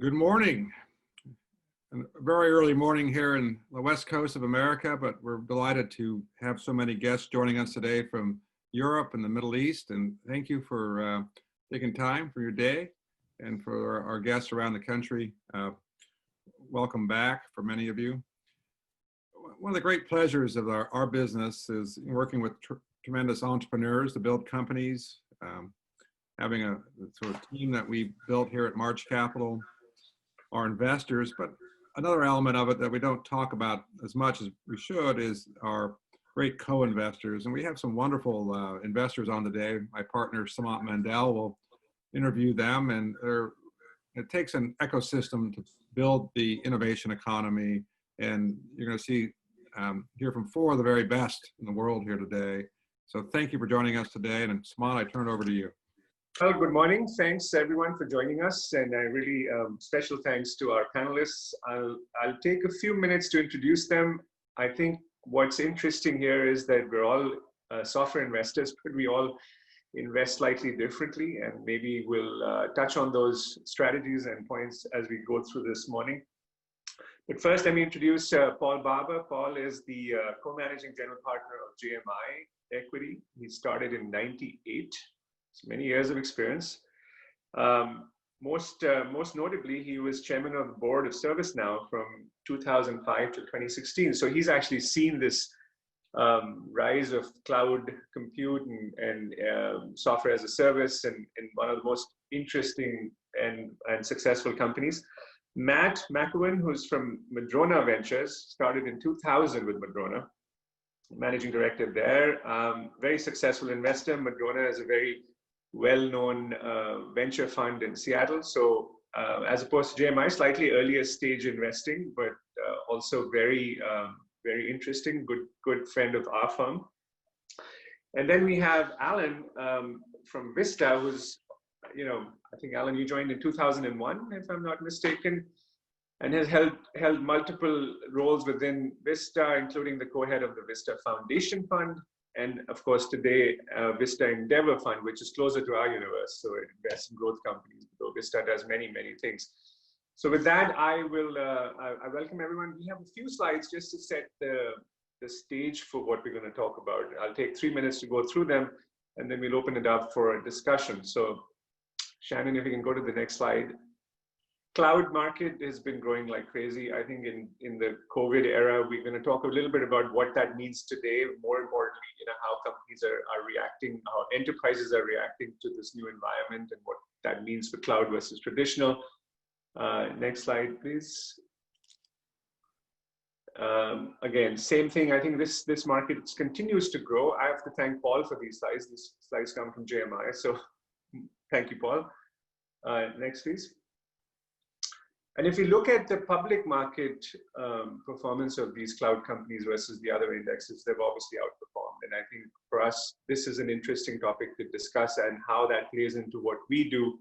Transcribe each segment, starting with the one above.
Good morning. A very early morning here in the West Coast of America, but we're delighted to have so many guests joining us today from Europe and the Middle East. And thank you for taking time for your day, and for our guests around the country. Welcome back for many of you. One of the great pleasures of our business is working with tremendous entrepreneurs to build companies, having a sort of team that we built here at March Capital, our investors. But another element of it that we don't talk about as much as we should is our great co-investors. And we have some wonderful investors on today. My partner, Sumant Mandal, will interview them. And it takes an ecosystem to build the innovation economy. And you're going to hear from four of the very best in the world here today. So thank you for joining us today. And Sumant, I turn it over to you. Well, good morning. Thanks everyone for joining us, and I really special thanks to our panelists. I'll take a few minutes to introduce them. I think what's interesting here is that we're all software investors, but we all invest slightly differently, and maybe we'll touch on those strategies and points as we go through this morning. But first, let me introduce Paul Barber. Paul is the co-managing general partner of JMI Equity. He started in '98. Many years of experience. Most notably, he was chairman of the board of ServiceNow from 2005 to 2016. So he's actually seen this rise of cloud compute and software as a service, and one of the most interesting and successful companies. Matt McIlwain, who's from Madrona Ventures, started in 2000 with Madrona, managing director there. Very successful investor. Madrona is a very well-known venture fund in Seattle. So as opposed to JMI, slightly earlier stage investing, but also very interesting, good friend of our firm. And then we have Alan from Vista, who's, I think Alan, you joined in 2001, if I'm not mistaken, and has held multiple roles within Vista, including the co-head of the Vista Foundation Fund. And of course, today, Vista Endeavor Fund, which is closer to our universe. So it invests in growth companies, though Vista does many, many things. So with that, I welcome everyone. We have a few slides just to set the stage for what we're going to talk about. I'll take 3 minutes to go through them, and then we'll open it up for a discussion. So Shannon, if you can go to the next slide. Cloud market has been growing like crazy. I think in the COVID era, we're going to talk a little bit about what that means today. More importantly, how companies are reacting, how enterprises are reacting to this new environment, and what that means for cloud versus traditional. Next slide, please. Again, same thing. I think this market continues to grow. I have to thank Paul for these slides. These slides come from JMI, so thank you, Paul. Next, please. And if you look at the public market performance of these cloud companies versus the other indexes, they've obviously outperformed. And I think for us, this is an interesting topic to discuss, and how that plays into what we do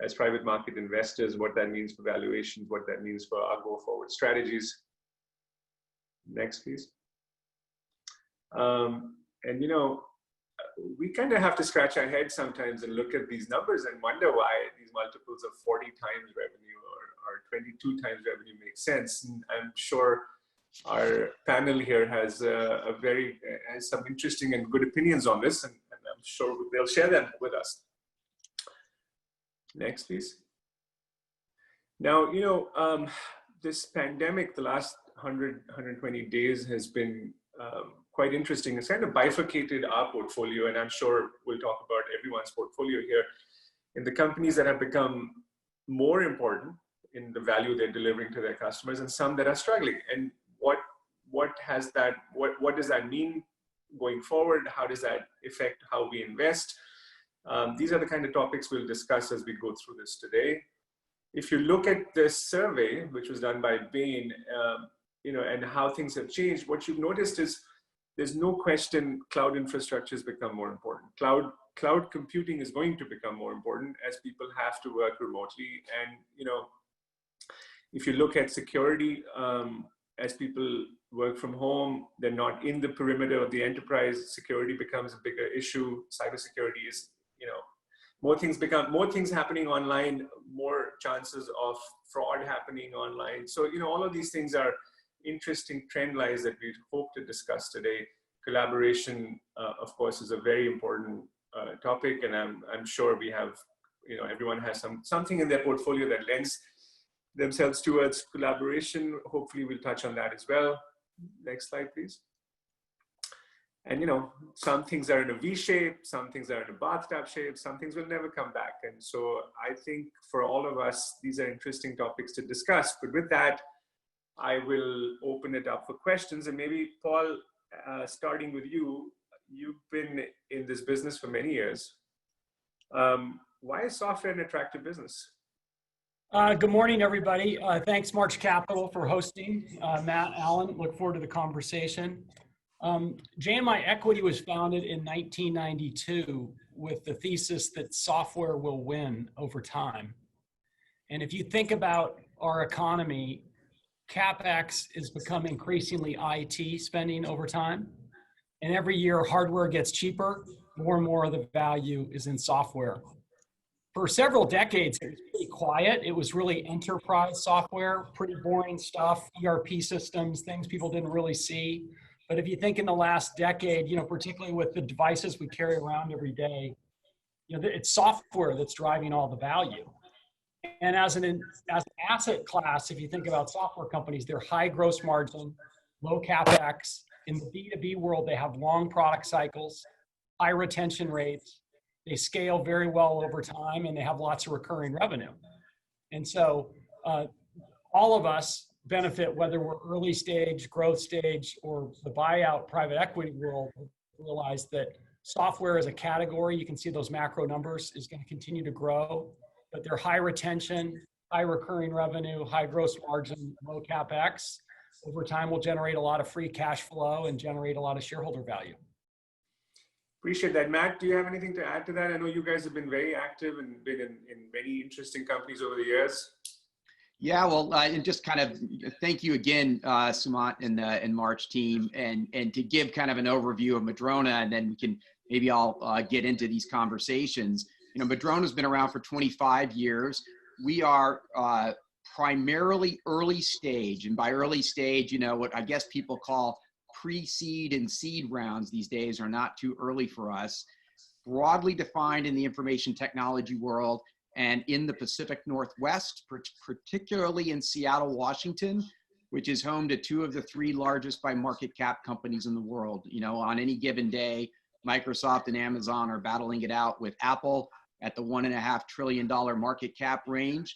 as private market investors, what that means for valuations, what that means for our go-forward strategies. Next, please. And we kind of have to scratch our heads sometimes and look at these numbers and wonder why these multiples of 40 times revenue or 22 times revenue make sense. And I'm sure our panel here has has some interesting and good opinions on this, and I'm sure they'll share them with us. Next, please. Now, this pandemic, the last 120 days has been quite interesting. It's kind of bifurcated our portfolio, and I'm sure we'll talk about everyone's portfolio here, in the companies that have become more important in the value they're delivering to their customers, and some that are struggling. And what does that mean going forward? How does that affect how we invest? These are the kind of topics we'll discuss as we go through this today. If you look at this survey, which was done by Bain, and how things have changed, what you've noticed is there's no question cloud infrastructure has become more important. Cloud computing is going to become more important as people have to work remotely. And if you look at security, as people work from home, they're not in the perimeter of the enterprise, security becomes a bigger issue. Cybersecurity is, more things happening online, more chances of fraud happening online. So, all of these things are interesting trend lines that we hope to discuss today. Collaboration, of course, is a very important topic, and I'm sure we have, everyone has something in their portfolio that lends themselves towards collaboration. Hopefully we'll touch on that as well. Next slide, please. And some things are in a V shape, some things are in a bathtub shape, some things will never come back. And so I think for all of us, these are interesting topics to discuss. But with that, I will open it up for questions. And maybe Paul, starting with you, you've been in this business for many years. Why is software an attractive business? Good morning, everybody. Thanks, March Capital, for hosting. Matt, Alan, look forward to the conversation. JMI Equity was founded in 1992 with the thesis that software will win over time. And if you think about our economy, CapEx is becoming increasingly IT spending over time. And every year, hardware gets cheaper, more and more of the value is in software. For several decades, it was pretty quiet. It was really enterprise software, pretty boring stuff, ERP systems, things people didn't really see. But if you think in the last decade, particularly with the devices we carry around every day, it's software that's driving all the value. And as an asset class, if you think about software companies, they're high gross margin, low CapEx. In the B2B world, they have long product cycles, high retention rates. They scale very well over time, and they have lots of recurring revenue. And so all of us benefit, whether we're early stage, growth stage, or the buyout private equity world, realize that software as a category, you can see those macro numbers, is going to continue to grow, but they're high retention, high recurring revenue, high gross margin, low CapEx. Over time will generate a lot of free cash flow and generate a lot of shareholder value. Appreciate that. Matt, do you have anything to add to that? I know you guys have been very active and been in many interesting companies over the years. Yeah, well, and just kind of thank you again, Sumant and March team, and to give kind of an overview of Madrona, and then we can maybe I'll get into these conversations. Madrona's been around for 25 years. We are primarily early stage, and by early stage, what I guess people call pre-seed and seed rounds these days are not too early for us. Broadly defined in the information technology world, and in the Pacific Northwest, particularly in Seattle, Washington, which is home to two of the three largest by market cap companies in the world. On any given day, Microsoft and Amazon are battling it out with Apple at the $1.5 trillion market cap range.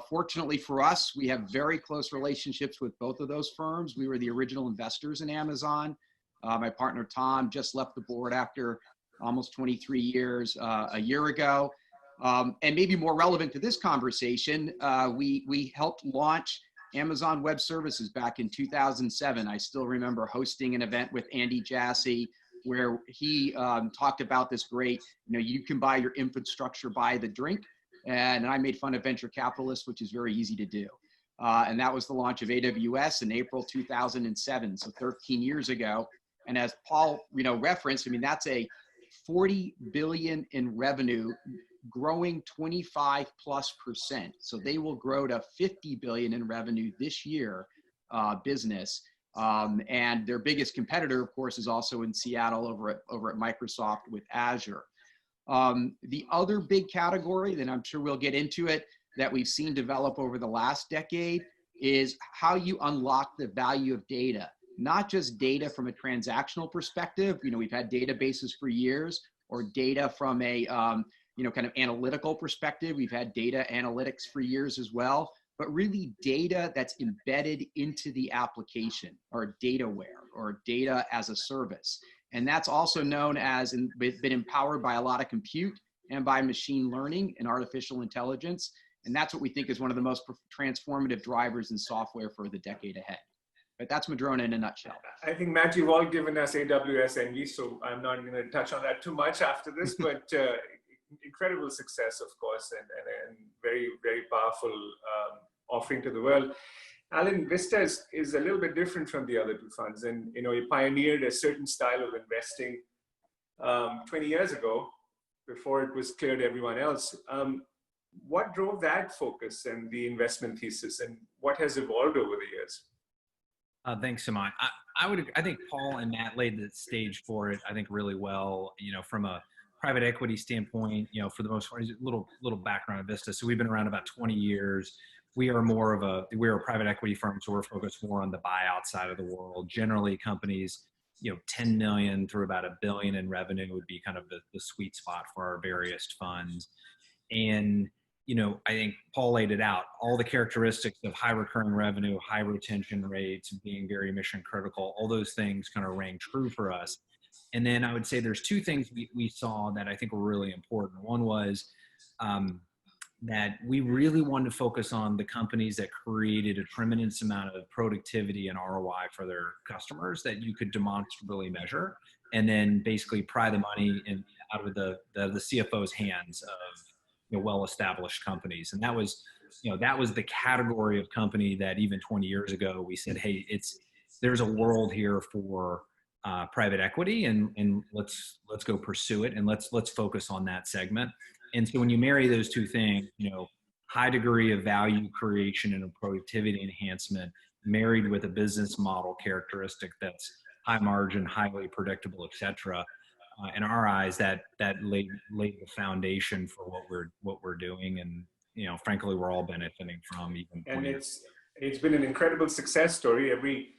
Fortunately for us, we have very close relationships with both of those firms. We were the original investors in Amazon. My partner, Tom, just left the board after almost 23 years a year ago. And maybe more relevant to this conversation, we helped launch Amazon Web Services back in 2007. I still remember hosting an event with Andy Jassy where he talked about this great, you can buy your infrastructure by the drink. And I made fun of venture capitalists, which is very easy to do. And that was the launch of AWS in April 2007, so 13 years ago. And as Paul, referenced, that's a 40 billion in revenue, growing 25+%. So they will grow to 50 billion in revenue this year, business. And their biggest competitor, of course, is also in Seattle over at Microsoft with Azure. The other big category, then I'm sure we'll get into it, that we've seen develop over the last decade is how you unlock the value of data. Not just data from a transactional perspective. We've had databases for years, or data from a kind of analytical perspective. We've had data analytics for years as well, but really data that's embedded into the application, or dataware, or data as a service. And that's also known as, and been empowered by a lot of compute and by machine learning and artificial intelligence. And that's what we think is one of the most transformative drivers in software for the decade ahead. But that's Madrona in a nutshell. I think, Matt, you've all given us AWS envy, so I'm not going to touch on that too much after this, but incredible success, of course, and very, very powerful offering to the world. Alan, Vista is a little bit different from the other two funds, and you pioneered a certain style of investing 20 years ago, before it was clear to everyone else. What drove that focus and the investment thesis, and what has evolved over the years? Thanks, Sumant. I think Paul and Matt laid the stage for it, I think, really well. You know, from a private equity standpoint, you know, for the most part, little background on Vista. So we've been around about 20 years. We're a private equity firm, so we're focused more on the buyout side of the world. Generally, companies, you know, 10 million through about $1 billion in revenue would be kind of the sweet spot for our various funds. And you know, I think Paul laid it out, all the characteristics of high recurring revenue, high retention rates, being very mission critical, all those things kind of rang true for us. And then I would say there's two things we saw that I think were really important. One was that we really wanted to focus on the companies that created a tremendous amount of productivity and ROI for their customers that you could demonstrably measure, and then basically pry the money out of the CFO's hands of, you know, well-established companies. And that was the category of company that even 20 years ago we said, hey, there's a world here for private equity, and let's go pursue it, and let's focus on that segment. And so when you marry those two things, you know, high degree of value creation and a productivity enhancement married with a business model characteristic that's high margin, highly predictable, et cetera, in our eyes, that laid the foundation for what we're doing, and you know, frankly, we're all benefiting from. Even and it's been an incredible success story. Every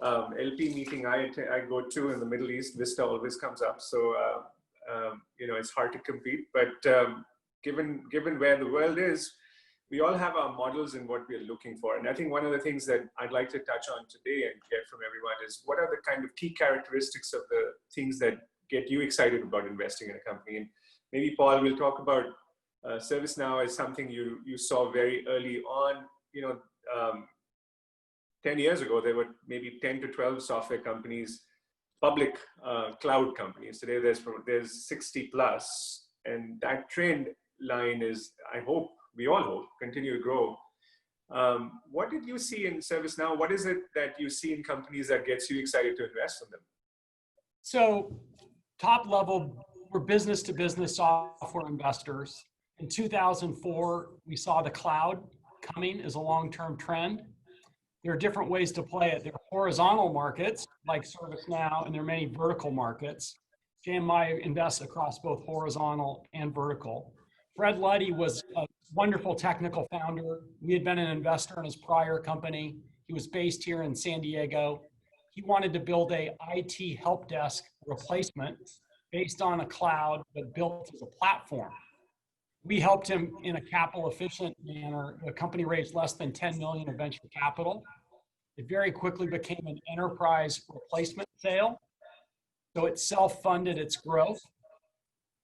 LP meeting I go to in the Middle East, Vista always comes up. So you know, it's hard to compete. But given where the world is, we all have our models and what we are looking for. And I think one of the things that I'd like to touch on today and get from everyone is what are the kind of key characteristics of the things that get you excited about investing in a company. And maybe Paul will talk about ServiceNow as something you saw very early on. You know, 10 years ago, there were maybe 10 to 12 software companies, public cloud companies. Today, there's 60 plus, and that trend line is, we all hope, continue to grow. What did you see in ServiceNow? What is it that you see in companies that gets you excited to invest in them? So top level, we're business to business software investors. In 2004, we saw the cloud coming as a long-term trend. There are different ways to play it. There are horizontal markets like ServiceNow, and there are many vertical markets. JMI invests across both horizontal and vertical. Fred Luddy was a wonderful technical founder. We had been an investor in his prior company. He was based here in San Diego. He wanted to build a IT help desk replacement based on a cloud, but built as a platform. We helped him in a capital efficient manner. The company raised less than 10 million of venture capital. It very quickly became an enterprise replacement sale. So it self-funded its growth.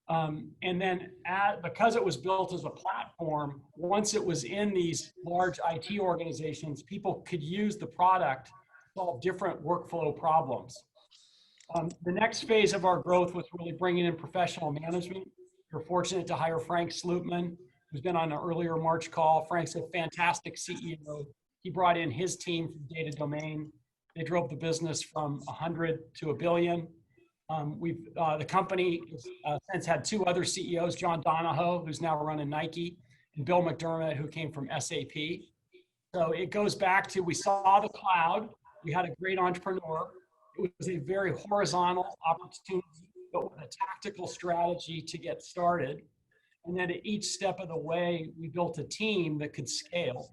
And then because it was built as a platform, once it was in these large IT organizations, people could use the product to solve different workflow problems. The next phase of our growth was really bringing in professional management. We're fortunate to hire Frank Slootman, who's been on an earlier March call. Frank's a fantastic CEO. He brought in his team from Data Domain. They drove the business from 100 to $1 billion. The company has since had two other CEOs, John Donahoe, who's now running Nike, and Bill McDermott, who came from SAP. So it goes back to, we saw the cloud. We had a great entrepreneur. It was a very horizontal opportunity, but with a tactical strategy to get started. And then at each step of the way, we built a team that could scale.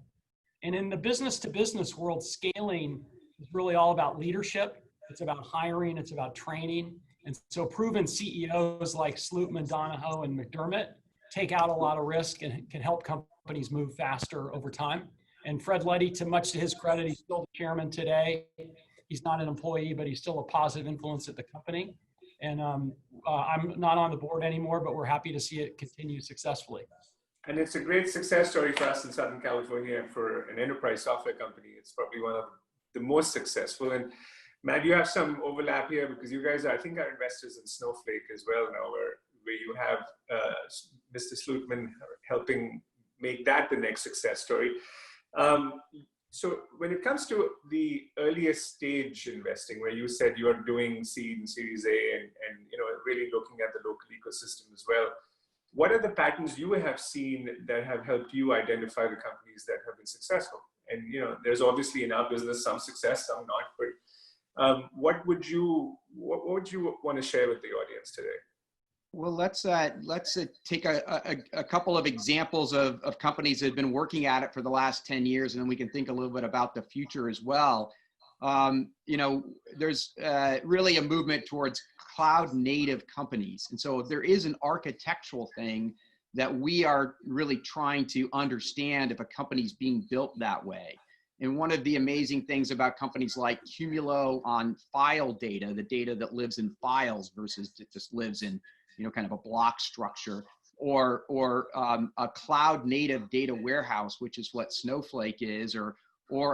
And in the business to business world, scaling is really all about leadership. It's about hiring, it's about training. And so proven CEOs like Slootman, Donahoe, and McDermott take out a lot of risk and can help companies move faster over time. And Fred Luddy, much to his credit, he's still the chairman today. He's not an employee, but he's still a positive influence at the company. And I'm not on the board anymore, but we're happy to see it continue successfully. And it's a great success story for us in Southern California for an enterprise software company. It's probably one of the most successful. And Matt, you have some overlap here because you guys are, I think, are investors in Snowflake as well now, where you have Mr. Slootman helping make that the next success story. So when it comes to the earliest stage investing, where you said you are doing seed and Series A and you know, really looking at the local ecosystem as well, what are the patterns you have seen that have helped you identify the companies that have been successful? And there's obviously in our business some success, some not. But what would you want to share with the audience today? Well, let's take a couple of examples of companies that have been working at it for the last 10 years, and then we can think a little bit about the future as well. There's really a movement towards cloud native companies. And so there is an architectural thing that we are really trying to understand if a company's being built that way. And one of the amazing things about companies like Cumulo on file data, the data that lives in files versus it just lives in, kind of a block structure, or a cloud native data warehouse, which is what Snowflake is, or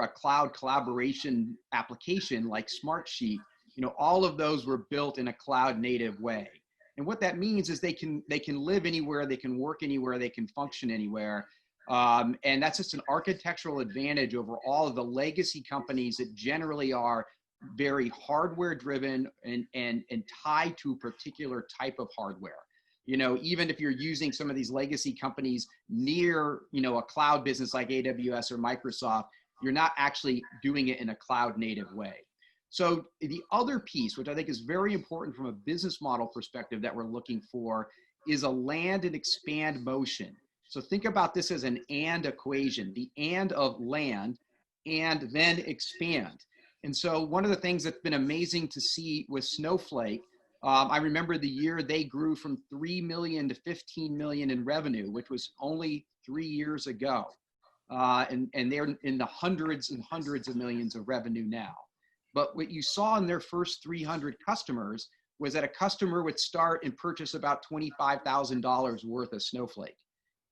a cloud collaboration application like Smartsheet. All of those were built in a cloud native way. And what that means is they can live anywhere, they can work anywhere, they can function anywhere. And that's just an architectural advantage over all of the legacy companies that generally are very hardware driven and tied to a particular type of hardware. Even if you're using some of these legacy companies near, a cloud business like AWS or Microsoft, you're not actually doing it in a cloud native way. So the other piece, which I think is very important from a business model perspective that we're looking for, is a land and expand motion. So think about this as an and equation, the and of land and then expand. And so one of the things that's been amazing to see with Snowflake, I remember the year they grew from 3 million to 15 million in revenue, which was only 3 years ago. And they're in the hundreds and hundreds of millions of revenue now. But what you saw in their first 300 customers was that a customer would start and purchase about $25,000 worth of Snowflake.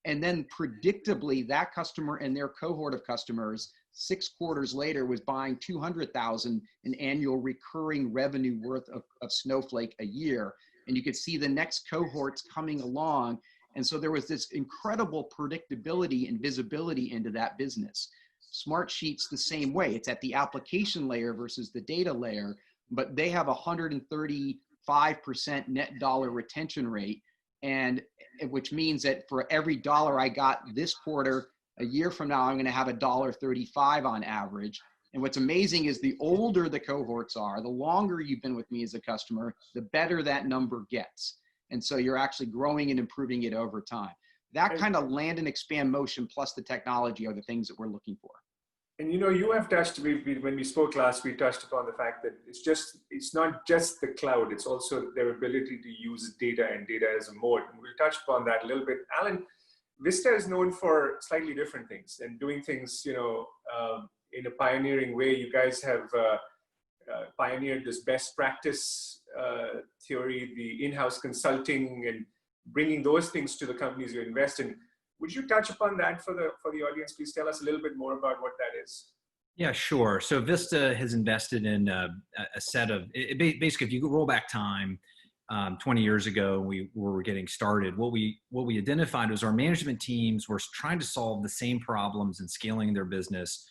And then predictably, that customer and their cohort of customers 6 quarters later was buying $200,000 in annual recurring revenue worth of Snowflake a year. And you could see the next cohorts coming along. And so there was this incredible predictability and visibility into that business. Smartsheet's the same way. It's at the application layer versus the data layer, but they have 135% net dollar retention rate. And which means that for every dollar I got this quarter, a year from now, I'm going to have $1.35 on average. And what's amazing is the older the cohorts are, the longer you've been with me as a customer, the better that number gets. And so you're actually growing and improving it over time. That kind of land and expand motion plus the technology are the things that we're looking for. And you have touched, when we spoke last, we touched upon the fact that it's not just the cloud, it's also their ability to use data and data as a mode. And we'll touch upon that a little bit. Alan, Vista is known for slightly different things and doing things, in a pioneering way. You guys have pioneered this best practice theory, the in-house consulting, and bringing those things to the companies you invest in. Would you touch upon that for the audience? Please tell us a little bit more about what that is. Yeah, sure. So Vista has invested in a set of, basically, if you roll back time, 20 years ago, we were getting started. What we identified was our management teams were trying to solve the same problems and scaling their business,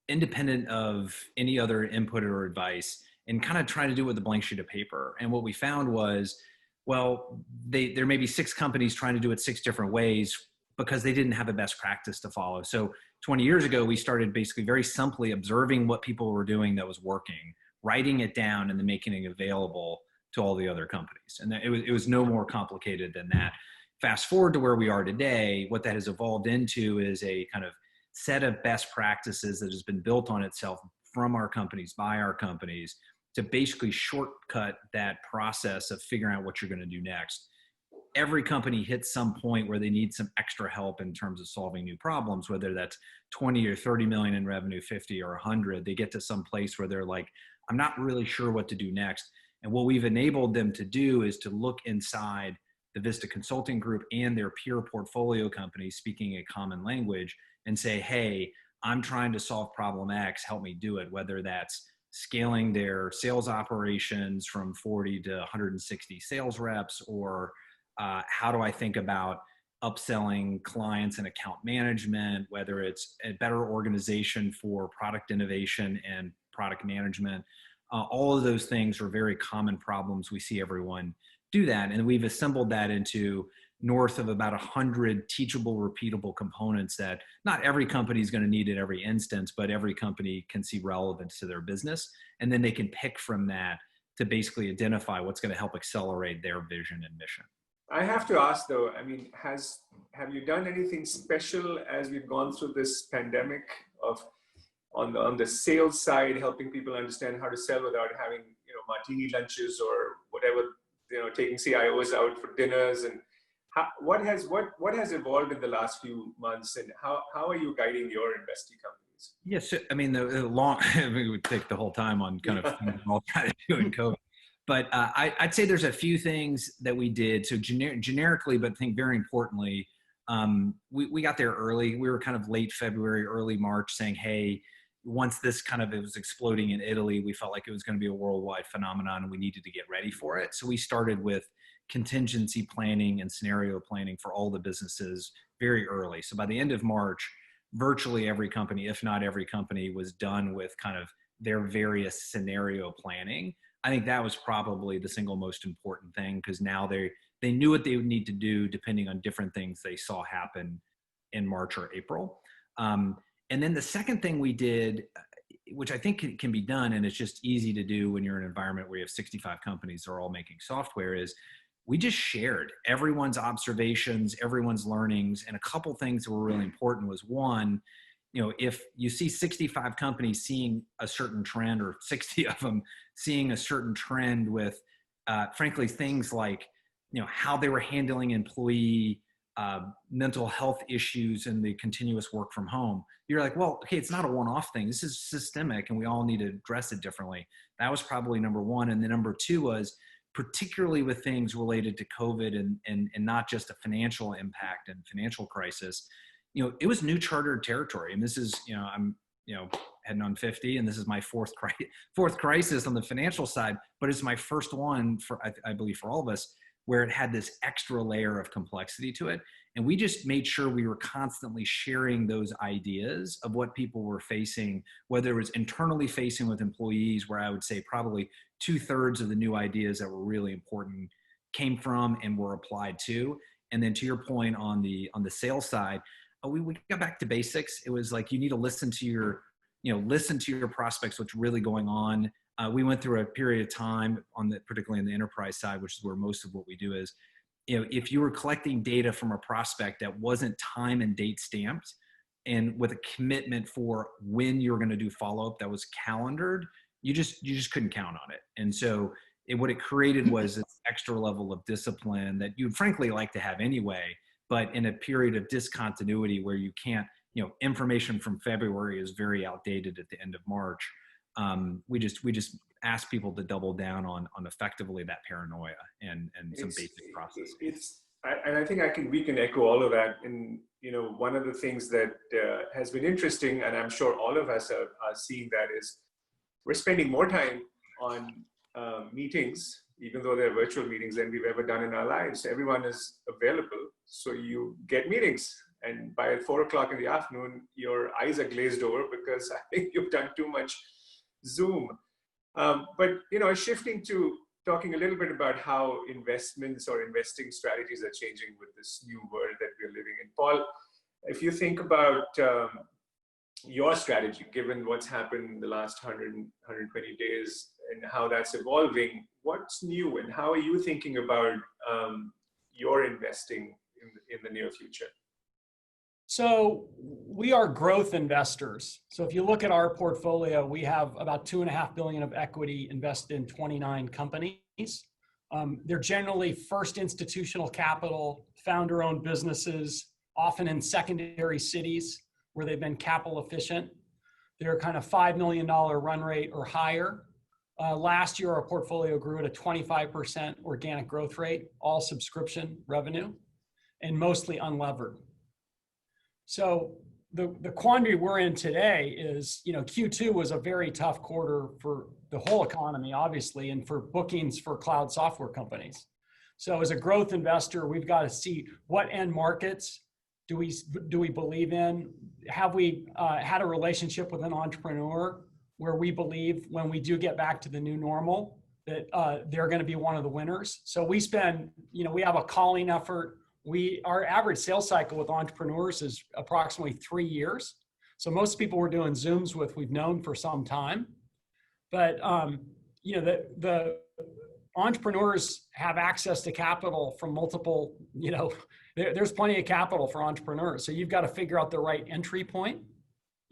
independent of any other input or advice, and kind of trying to do it with a blank sheet of paper. And what we found was, well, there may be 6 companies trying to do it 6 different ways because they didn't have a best practice to follow. So 20 years ago, we started basically very simply observing what people were doing that was working, writing it down, and then making it available to all the other companies. And it was no more complicated than that. Fast forward to where we are today, what that has evolved into is a kind of set of best practices that has been built on itself from our companies, by our companies, to basically shortcut that process of figuring out what you're going to do next. Every company hits some point where they need some extra help in terms of solving new problems, whether that's 20 or 30 million in revenue, 50 or 100. They get to some place where they're like, I'm not really sure what to do next. And what we've enabled them to do is to look inside the Vista Consulting Group and their peer portfolio companies speaking a common language and say, hey, I'm trying to solve problem X, help me do it, whether that's scaling their sales operations from 40 to 160 sales reps, or how do I think about upselling clients and account management, whether it's a better organization for product innovation and product management. All of those things are very common problems we see everyone do that. And we've assembled that into north of about 100 teachable, repeatable components that not every company is going to need at every instance, but every company can see relevance to their business. And then they can pick from that to basically identify what's going to help accelerate their vision and mission. I have to ask though, I mean, have you done anything special as we've gone through this pandemic of on the sales side, helping people understand how to sell without having, martini lunches or whatever, taking CIOs out for dinners, and what has evolved in the last few months, and how are you guiding your investee companies? Yes, I mean, the long, we would take the whole time on kind of things we're all trying to do in COVID. But I'd say there's a few things that we did. So generically, but I think very importantly, we got there early. We were kind of late February, early March saying, hey, once this it was exploding in Italy, we felt like it was going to be a worldwide phenomenon and we needed to get ready for it. So we started with contingency planning and scenario planning for all the businesses very early. So by the end of March, virtually every company, if not every company, was done with kind of their various scenario planning. I think that was probably the single most important thing, because now they knew what they would need to do depending on different things they saw happen in March or April. And then the second thing we did, which I think can be done, and it's just easy to do when you're in an environment where you have 65 companies that are all making software, is we just shared everyone's observations, everyone's learnings. And a couple things that were really important was, one, if you see 65 companies seeing a certain trend, or 60 of them seeing a certain trend with, frankly, things like, how they were handling employee mental health issues and the continuous work from home, you're like, well, okay, it's not a one-off thing. This is systemic and we all need to address it differently. That was probably number one. And then number two was, particularly with things related to COVID and not just a financial impact and financial crisis, it was new chartered territory. And this is, I'm, heading on 50, and this is my fourth crisis on the financial side, but it's my first one for, I believe, for all of us, where it had this extra layer of complexity to it. And we just made sure we were constantly sharing those ideas of what people were facing, whether it was internally facing with employees, where I would say probably 2/3 of the new ideas that were really important came from and were applied to. And then to your point on the sales side, we got back to basics. It was like, you need to listen to your prospects, what's really going on. We went through a period of time particularly on the enterprise side, which is where most of what we do is, if you were collecting data from a prospect that wasn't time and date stamped and with a commitment for when you're going to do follow-up that was calendared, you just couldn't count on it. And so what it created was this extra level of discipline that you'd frankly like to have anyway, but in a period of discontinuity where you can't, information from February is very outdated at the end of March. We just ask people to double down on effectively that paranoia and some basic processes. And I think we can echo all of that. And one of the things that has been interesting, and I'm sure all of us are seeing that, is we're spending more time on meetings, even though they're virtual meetings, than we've ever done in our lives. Everyone is available, so you get meetings. And by 4:00 in the afternoon, your eyes are glazed over because I think you've done too much Zoom. But shifting to talking a little bit about how investments or investing strategies are changing with this new world that we're living in. Paul, if you think about your strategy, given what's happened in the last 120 days and how that's evolving, what's new and how are you thinking about your investing in the near future? So we are growth investors. So if you look at our portfolio, we have about $2.5 billion of equity invested in 29 companies. They're generally first institutional capital, founder-owned businesses, often in secondary cities where they've been capital efficient. They're kind of $5 million run rate or higher. Last year, our portfolio grew at a 25% organic growth rate, all subscription revenue, and mostly unlevered. So the quandary we're in today is, Q2 was a very tough quarter for the whole economy, obviously, and for bookings for cloud software companies. So as a growth investor, we've got to see what end markets do we believe in? Have we had a relationship with an entrepreneur where we believe when we do get back to the new normal, that they're going to be one of the winners. So we spend, we have a calling effort. Our average sales cycle with entrepreneurs is approximately 3 years. So most people we're doing Zooms with, we've known for some time. But, the entrepreneurs have access to capital from multiple, there's plenty of capital for entrepreneurs. So you've got to figure out the right entry point.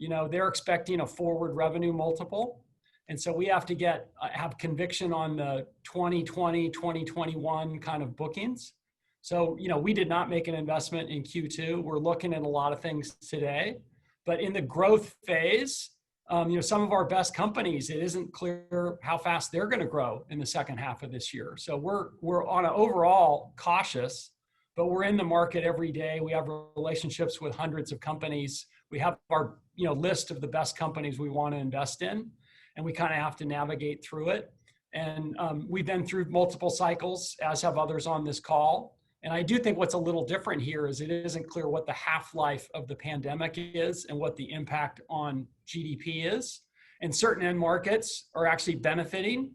They're expecting a forward revenue multiple. And so we have to have conviction on the 2020, 2021 kind of bookings. So, we did not make an investment in Q2. We're looking at a lot of things today, but in the growth phase, some of our best companies, it isn't clear how fast they're going to grow in the second half of this year. So we're on an overall cautious, but we're in the market every day. We have relationships with hundreds of companies. We have our, list of the best companies we want to invest in, and we kind of have to navigate through it. And we've been through multiple cycles, as have others on this call. And I do think what's a little different here is it isn't clear what the half-life of the pandemic is and what the impact on GDP is. And certain end markets are actually benefiting,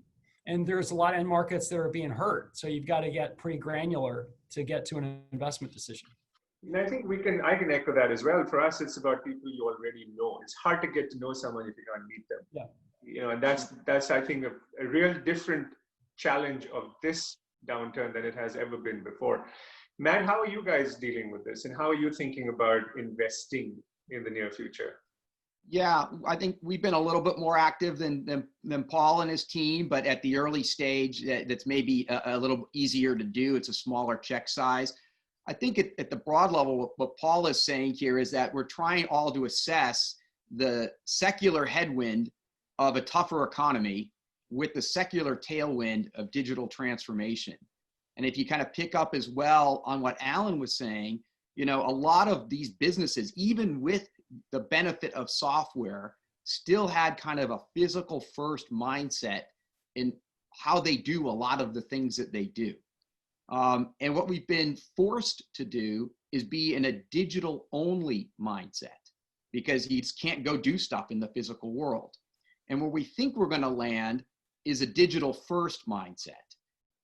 and there's a lot of end markets that are being hurt. So you've got to get pretty granular to get to an investment decision. And I think I can echo that as well. For us, it's about people you already know. It's hard to get to know someone if you can't meet them. Yeah. And that's I think a real different challenge of this downturn than it has ever been before. Matt, how are you guys dealing with this, and how are you thinking about investing in the near future? Yeah, I think we've been a little bit more active than Paul and his team, but at the early stage, that's maybe a little easier to do. It's a smaller check size. I think at the broad level, what Paul is saying here is that we're trying all to assess the secular headwind of a tougher economy with the secular tailwind of digital transformation. And if you kind of pick up as well on what Alan was saying, a lot of these businesses, even with the benefit of software, still had kind of a physical first mindset in how they do a lot of the things that they do. And what we've been forced to do is be in a digital only mindset, because you just can't go do stuff in the physical world. And where we think we're going to land is a digital first mindset.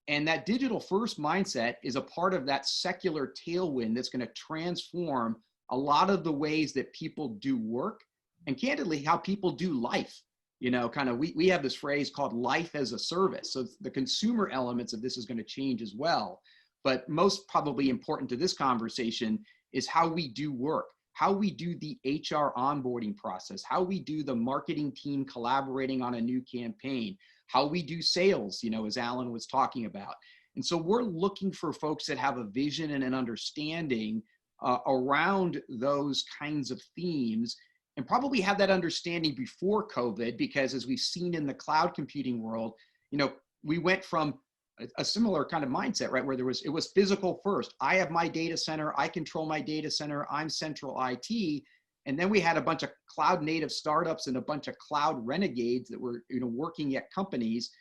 And that digital first mindset is a part of that secular tailwind that's going to transform a lot of the ways that people do work, and candidly, how people do life. We have this phrase called life as a service. So the consumer elements of this is going to change as well. But most probably important to this conversation is how we do work, how we do the HR onboarding process, how we do the marketing team collaborating on a new campaign, how we do sales, as Alan was talking about. And so we're looking for folks that have a vision and an understanding around those kinds of themes, and probably have that understanding before COVID, because as we've seen in the cloud computing world, we went from a similar kind of mindset, right? Where it was physical first. I have my data center, I control my data center, I'm central IT. And then we had a bunch of cloud native startups and a bunch of cloud renegades that were, working at companies.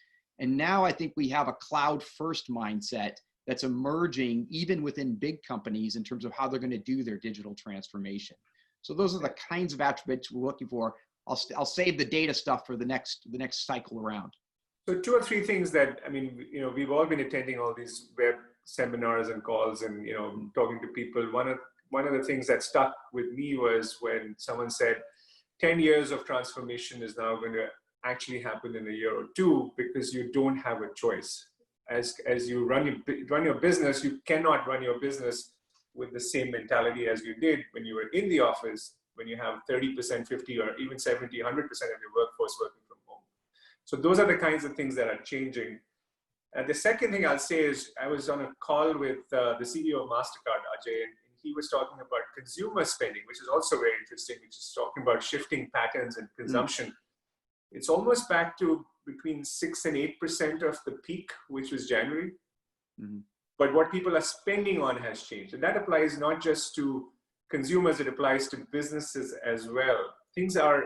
And now I think we have a cloud first mindset that's emerging even within big companies in terms of how they're going to do their digital transformation. So those are the kinds of attributes we're looking for. I'll save the data stuff for the next cycle around. So 2 or 3 things that, we've all been attending all these web seminars and calls and, talking to people. One of the things that stuck with me was when someone said 10 years of transformation is now going to actually happen in a year or 2 because you don't have a choice. As you run your business, you cannot run your business with the same mentality as you did when you were in the office, when you have 30%, 50, or even 70, 100% of your workforce working from home. So those are the kinds of things that are changing. And the second thing I'll say is I was on a call with the CEO of MasterCard, Ajay, and he was talking about consumer spending, which is also very interesting, which is talking about shifting patterns and consumption. It's almost back to between 6 and 8% of the peak, which was January. But what people are spending on has changed. And that applies not just to consumers, it applies to businesses as well. Things are,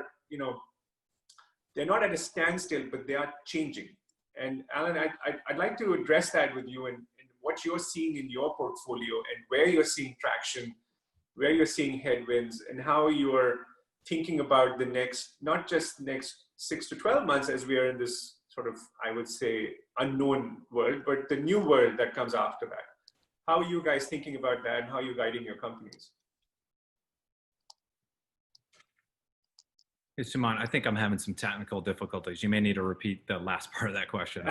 they're not at a standstill, but they are changing. And Alan, I'd like to address that with you and what you're seeing in your portfolio and where you're seeing traction, where you're seeing headwinds, and how you're thinking about the next, not just next 6 to 12 months as we are in this sort of, I would say, unknown world, but the new world that comes after that. How are you guys thinking about that, and how are you guiding your companies? Hey, Sumant, I think I'm having some technical difficulties. You may need to repeat the last part of that question.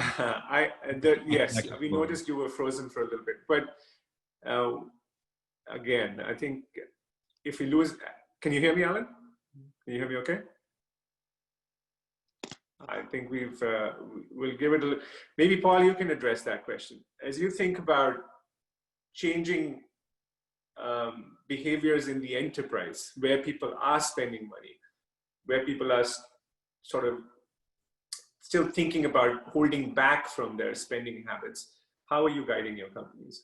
Yes, we noticed you were frozen for a little bit, but again, I think if we lose, can you hear me, Alan? Can you hear me okay? I think we'll give it maybe Paul, you can address that question. As you think about changing behaviors in the enterprise, where people are spending money, where people are sort of still thinking about holding back from their spending habits, how are you guiding your companies?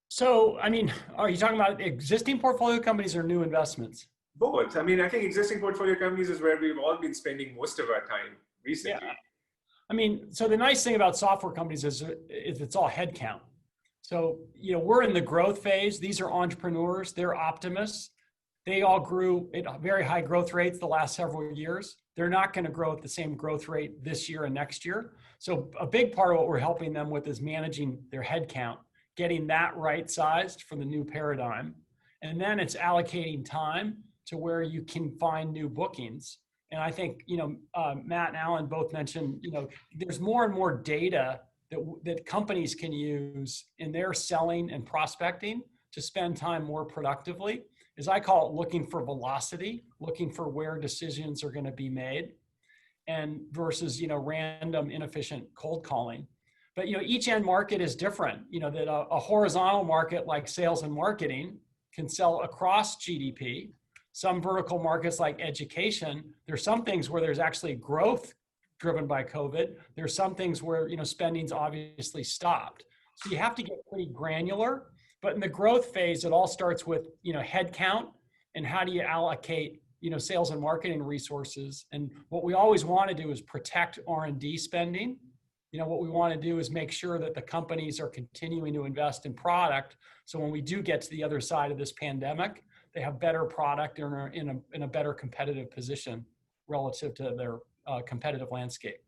So, I mean, are you talking about existing portfolio companies or new investments? Both. I mean, I think existing portfolio companies is where we've all been spending most of our time recently. Yeah. I mean, so the nice thing about software companies is it's all headcount. So, you know, we're in the growth phase. These are entrepreneurs. They're optimists. They all grew at very high growth rates the last several years. They're not going to grow at the same growth rate this year and next year. So a big part of what we're helping them with is managing their headcount, getting that right sized for the new paradigm. And then it's allocating time to where you can find new bookings. And I think, you know, Matt and Alan both mentioned, you know, there's more and more data that companies can use in their selling and prospecting to spend time more productively. As I call it, looking for velocity, looking for where decisions are going to be made, and versus, you know, random inefficient cold calling. But, you know, each end market is different. You know, that a horizontal market like sales and marketing can sell across GDP. Some vertical markets like education, there's some things where there's actually growth driven by COVID. There's some things where, you know, spending's obviously stopped. So you have to get pretty granular. But in the growth phase, it all starts with, you know, headcount and how do you allocate, you know, sales and marketing resources. And what we always want to do is protect R&D spending. You know, what we want to do is make sure that the companies are continuing to invest in product. So when we do get to the other side of this pandemic, they have better product and are in a better competitive position relative to their competitive landscape.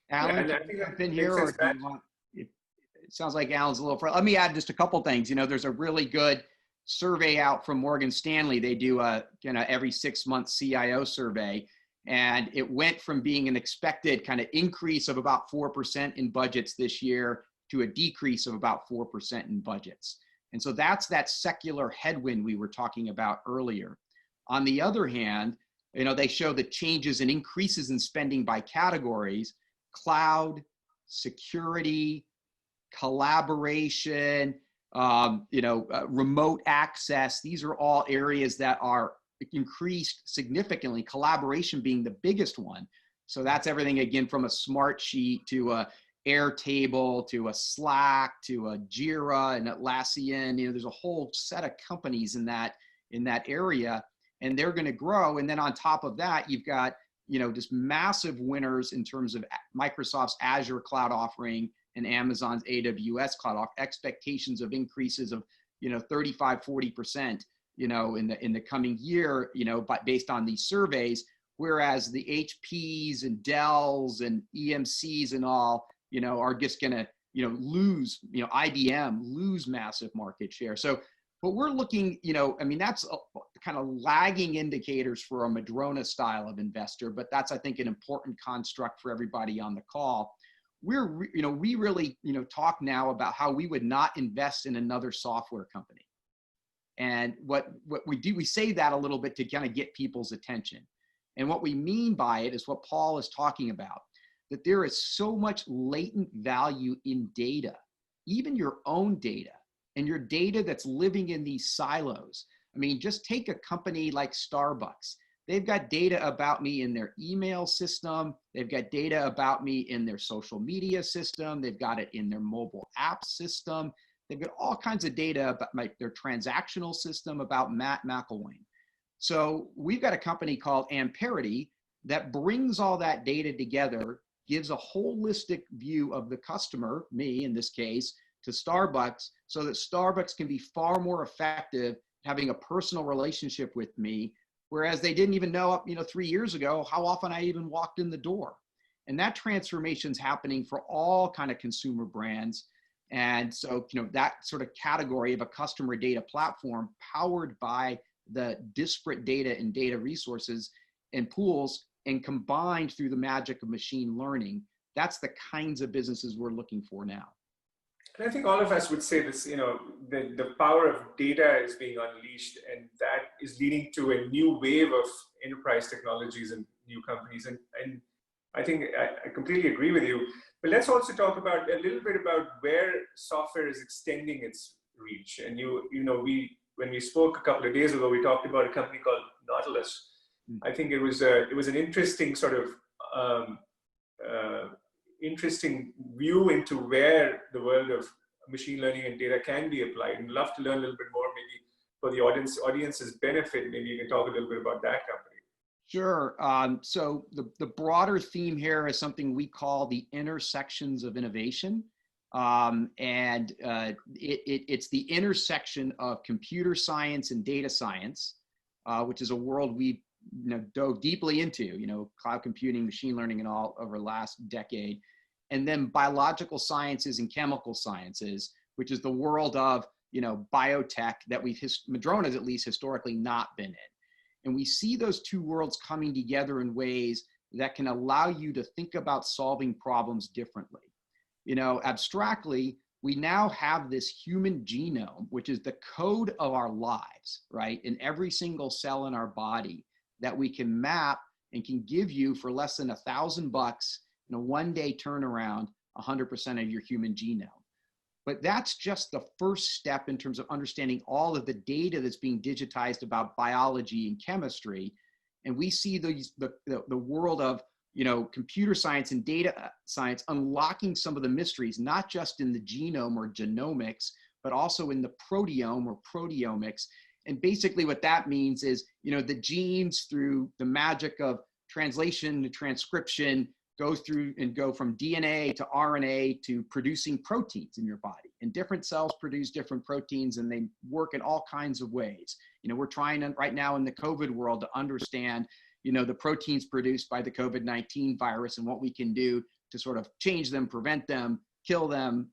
Alan, Yeah, can you jump in here, or do you want? It sounds like Alan's a little. Let me add just a couple things. You know, there's a really good survey out from Morgan Stanley. They do a every 6 months CIO survey, and it went from being an expected kind of increase of about 4% in budgets this year to a decrease of about 4% in budgets. And so that's that secular headwind we were talking about earlier. On the other hand, you know, they show the changes and increases in spending by categories: cloud, security, collaboration, remote access. These are all areas that are increased significantly, collaboration being the biggest one. So that's everything, again, from a Smartsheet to a Airtable to a Slack to a Jira and Atlassian. You know, there's a whole set of companies in that area, and they're going to grow. And then on top of that, you've got, you know, just massive winners in terms of Microsoft's Azure cloud offering and Amazon's AWS cloud offering, expectations of increases of, you know, 35, 40%, you know, in the coming year, you know, but based on these surveys, whereas the HPs and Dells and EMCs and all, you know, are just going to, you know, lose, you know, IBM lose massive market share. So, but we're looking, you know, I mean, that's kind of lagging indicators for a Madrona style of investor, but that's, I think, an important construct for everybody on the call. We really, you know, talk now about how we would not invest in another software company. And what we do, we say that a little bit to kind of get people's attention. And what we mean by it is what Paul is talking about, that there is so much latent value in data, even your own data, and your data that's living in these silos. I mean, just take a company like Starbucks. They've got data about me in their email system. They've got data about me in their social media system. They've got it in their mobile app system. They've got all kinds of data about their transactional system about Matt McIlwain. So we've got a company called Amperity that brings all that data together, gives a holistic view of the customer, me in this case, to Starbucks, so that Starbucks can be far more effective having a personal relationship with me, whereas they didn't even know, you know, 3 years ago how often I even walked in the door. And that transformation is happening for all kind of consumer brands. And so, that sort of category of a customer data platform powered by the disparate data and data resources and pools and combined through the magic of machine learning, that's the kinds of businesses we're looking for now. And I think all of us would say this, the power of data is being unleashed, and that is leading to a new wave of enterprise technologies and new companies. And I think I completely agree with you. But let's also talk about a little bit about where software is extending its reach. And when we spoke a couple of days ago, we talked about a company called Nautilus. I think it was an interesting sort of interesting view into where the world of machine learning and data can be applied. And love to learn a little bit more, maybe for the audience's benefit. Maybe you can talk a little bit about that company. Sure. So the broader theme here is something we call the intersections of innovation. It's the intersection of computer science and data science, which is a world we've dove deeply into, cloud computing, machine learning, and all over the last decade. And then biological sciences and chemical sciences, which is the world of, biotech that Madrona's at least historically not been in. And we see those two worlds coming together in ways that can allow you to think about solving problems differently. Abstractly, we now have this human genome, which is the code of our lives, right? In every single cell in our body that we can map and can give you for less than $1,000 in a one-day turnaround, 100% of your human genome. But that's just the first step in terms of understanding all of the data that's being digitized about biology and chemistry. And we see the world of computer science and data science unlocking some of the mysteries, not just in the genome or genomics, but also in the proteome or proteomics. And basically what that means is, the genes through the magic of translation to transcription go from DNA to RNA to producing proteins in your body. And different cells produce different proteins, and they work in all kinds of ways. We're trying right now in the COVID world to understand, the proteins produced by the COVID-19 virus and what we can do to sort of change them, prevent them, kill them,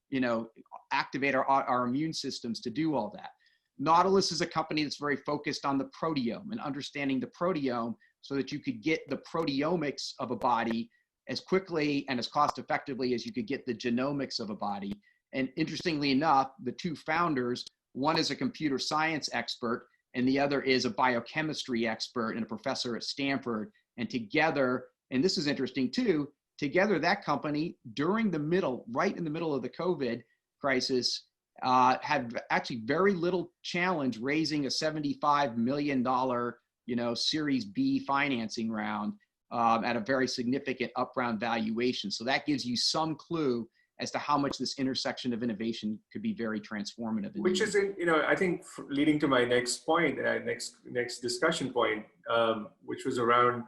activate our immune systems to do all that. Nautilus is a company that's very focused on the proteome and understanding the proteome so that you could get the proteomics of a body as quickly and as cost effectively as you could get the genomics of a body. And interestingly enough, the two founders, one is a computer science expert and the other is a biochemistry expert and a professor at Stanford. And together, and this is interesting too, together that company right in the middle of the COVID crisis, had actually very little challenge raising a $75 million, Series B financing round at a very significant up-round valuation. So that gives you some clue as to how much this intersection of innovation could be very transformative. Which is, I think leading to my next point, next discussion point, which was around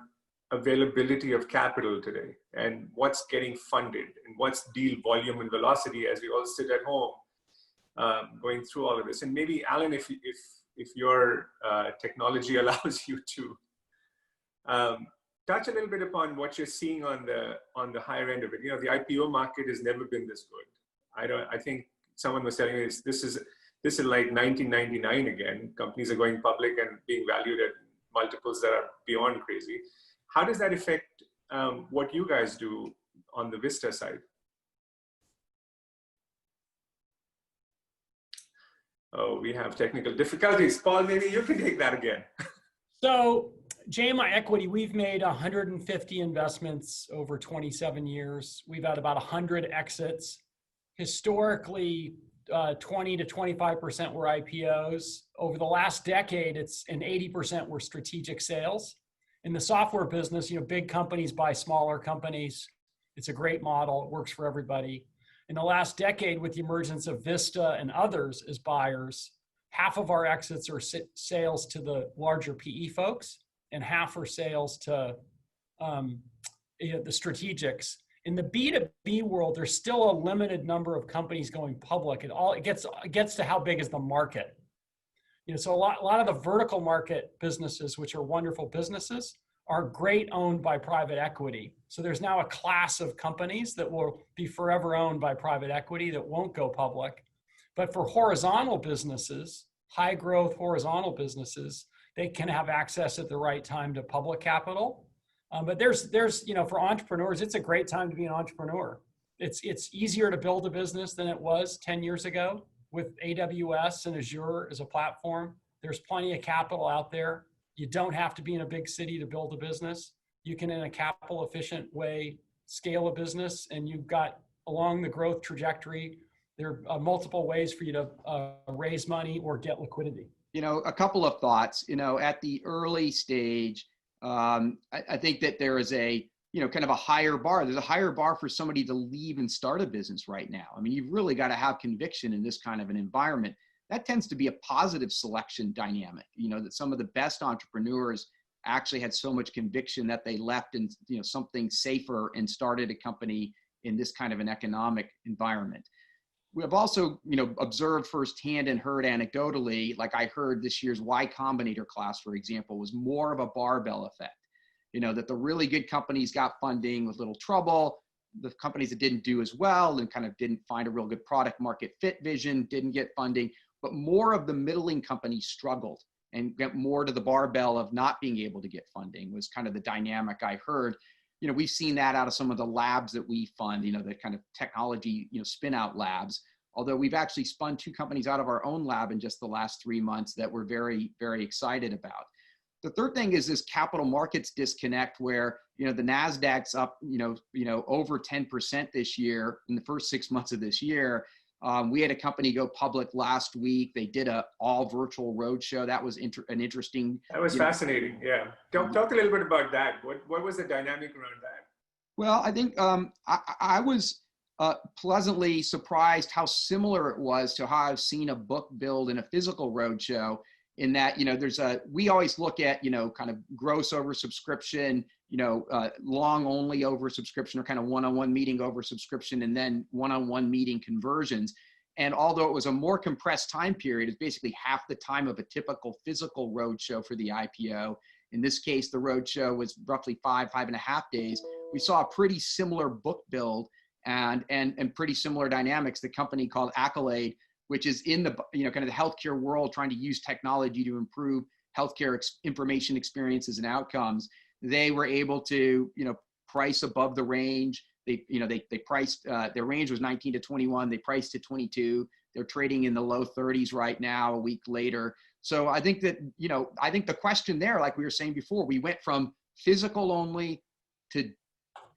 availability of capital today and what's getting funded and what's deal volume and velocity as we all sit at home going through all of this. And maybe Alan, if your technology allows you to touch a little bit upon what you're seeing on the higher end of it. The IPO market has never been this good. I think someone was telling me this is like 1999 again. Companies are going public and being valued at multiples that are beyond crazy. How does that affect what you guys do on the Vista side? Oh, we have technical difficulties. Paul, maybe you can take that again. So JMI Equity, we've made 150 investments over 27 years. We've had about 100 exits. Historically, 20 to 25% were IPOs. Over the last decade, it's 80% were strategic sales. In the software business, big companies buy smaller companies. It's a great model. It works for everybody. In the last decade, with the emergence of Vista and others as buyers, half of our exits are sales to the larger PE folks, and half are sales to the strategics. In the B2B world, there's still a limited number of companies going public. It gets to how big is the market. So a lot of the vertical market businesses, which are wonderful businesses, are great owned by private equity. So there's now a class of companies that will be forever owned by private equity that won't go public. But for horizontal businesses, high growth horizontal businesses, they can have access at the right time to public capital. But there's, for entrepreneurs, it's a great time to be an entrepreneur. It's easier to build a business than it was 10 years ago with AWS and Azure as a platform. There's plenty of capital out there. You don't have to be in a big city to build a business. You can, in a capital efficient way, scale a business, and you've got, along the growth trajectory, there are multiple ways for you to raise money or get liquidity. A couple of thoughts. At the early stage, I think that there is a, kind of a higher bar. There's a higher bar for somebody to leave and start a business right now. I mean, you've really got to have conviction in this kind of an environment. That tends to be a positive selection dynamic, that some of the best entrepreneurs actually had so much conviction that they left in, something safer and started a company in this kind of an economic environment. We have also, observed firsthand and heard anecdotally, like I heard this year's Y Combinator class, for example, was more of a barbell effect. That the really good companies got funding with little trouble. The companies that didn't do as well and kind of didn't find a real good product market fit vision didn't get funding, but more of the middling companies struggled and got more to the barbell of not being able to get funding was kind of the dynamic I heard. We've seen that out of some of the labs that we fund, the kind of technology, spin out labs. Although we've actually spun 2 companies out of our own lab in just the last 3 months that we're very, very excited about. The third thing is this capital markets disconnect where, the NASDAQ's up, over 10% this year in the first 6 months of this year. We had a company go public last week. They did a all virtual roadshow. That was an interesting. That was fascinating. Yeah. Talk a little bit about that. What was the dynamic around that? Well, I think I was pleasantly surprised how similar it was to how I've seen a book build in a physical roadshow. In that, we always look at, kind of gross oversubscription, long only oversubscription or kind of one-on-one meeting oversubscription and then one-on-one meeting conversions. And although it was a more compressed time period, it's basically half the time of a typical physical roadshow for the IPO. In this case, the roadshow was roughly 5.5 days. We saw a pretty similar book build and pretty similar dynamics. The company called Accolade, which is in the, kind of the healthcare world, trying to use technology to improve healthcare information experiences and outcomes. They were able to, price above the range. They priced, their range was 19 to 21. They priced to 22. They're trading in the low 30s right now, a week later. So I think that, I think the question there, like we were saying before, we went from physical only to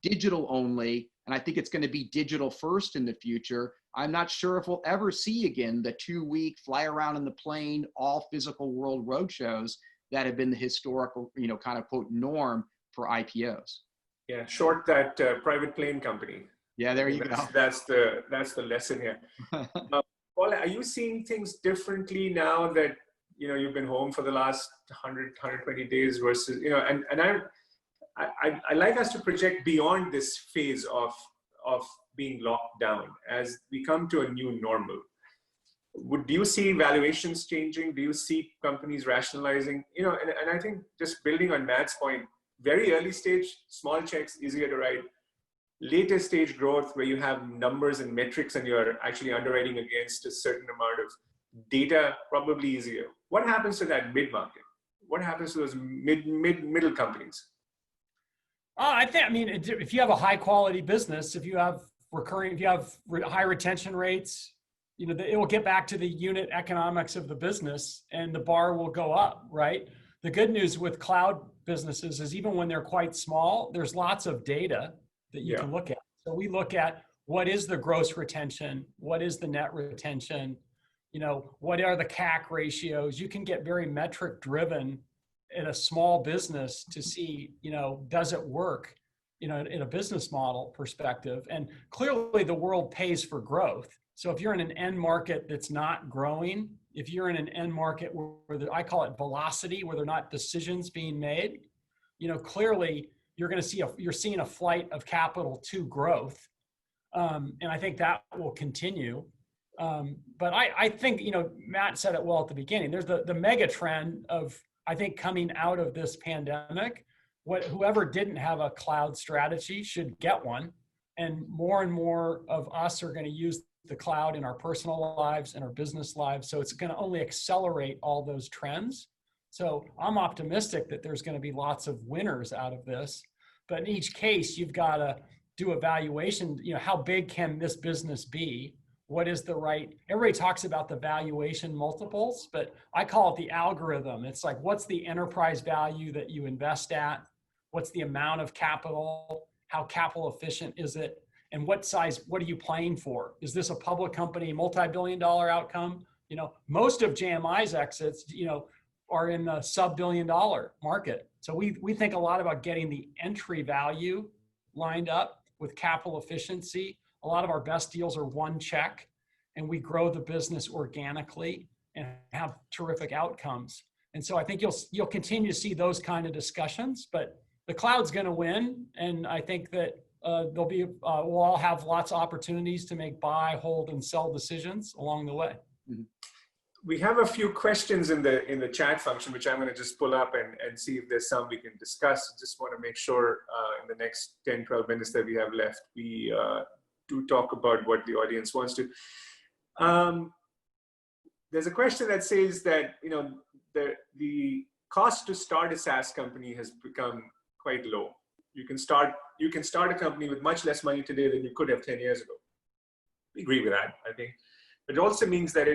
digital only. And I think it's going to be digital first in the future. I'm not sure if we'll ever see again the 2-week fly around in the plane, all physical world roadshows that have been the historical, kind of quote norm for IPOs. Yeah, short that private plane company. Yeah, there you go. That's the lesson here. Paul, are you seeing things differently now that you've been home for the last 120 days versus and I like us to project beyond this phase of being locked down as we come to a new normal. Do you see valuations changing? Do you see companies rationalizing? And I think just building on Matt's point, very early stage, small checks, easier to write. Later stage growth where you have numbers and metrics and you're actually underwriting against a certain amount of data, probably easier. What happens to that mid-market? What happens to those middle companies? If you have a high quality business, if you have high retention rates, it will get back to the unit economics of the business and the bar will go up, right? The good news with cloud businesses is even when they're quite small, there's lots of data that you can look at. So we look at what is the gross retention, what is the net retention, what are the CAC ratios. You can get very metric driven in a small business to see, does it work, in a business model perspective. And clearly the world pays for growth. So if you're in an end market that's not growing, if you're in an end market where I call it velocity, where there are not decisions being made, clearly you're seeing a flight of capital to growth. And I think that will continue. But I think, Matt said it well at the beginning, there's the mega trend of, I think, coming out of this pandemic, whoever didn't have a cloud strategy should get one. And more of us are going to use the cloud in our personal lives and our business lives. So it's going to only accelerate all those trends. So I'm optimistic that there's going to be lots of winners out of this. But in each case, you've got to do a valuation. You know, how big can this business be? What is the right, everybody talks about the valuation multiples, but I call it the algorithm. It's like, what's the enterprise value that you invest at? What's the amount of capital? How capital efficient is it? And what size, what are you playing for? Is this a public company, multi-billion-dollar outcome? You know, most of JMI's exits, you know, are in the sub-billion-dollar market. So we think a lot about getting the entry value lined up with capital efficiency. A lot of our best deals are one check, and we grow the business organically and have terrific outcomes. And so I think you'll continue to see those kind of discussions, but the cloud's going to win. And I think that we'll all have lots of opportunities to make buy, hold, and sell decisions along the way. Mm-hmm. We have a few questions in the chat function, which I'm going to just pull up and see if there's some we can discuss. Just want to make sure in the next 10, 12 minutes that we have left, we do talk about what the audience wants to. There's a question that says that, you know, the cost to start a SaaS company has become quite low. You can start a company with much less money today than you could have 10 years ago. We agree with that, I think. But it also means that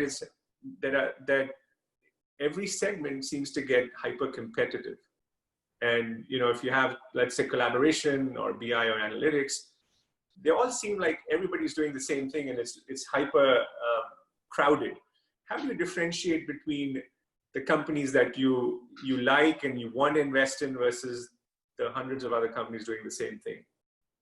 that every segment seems to get hyper competitive. And, you know, if you have, let's say, collaboration or BI or analytics, they all seem like everybody's doing the same thing, and it's hyper crowded. How do you differentiate between the companies that you like and you want to invest in versus the hundreds of other companies doing the same thing?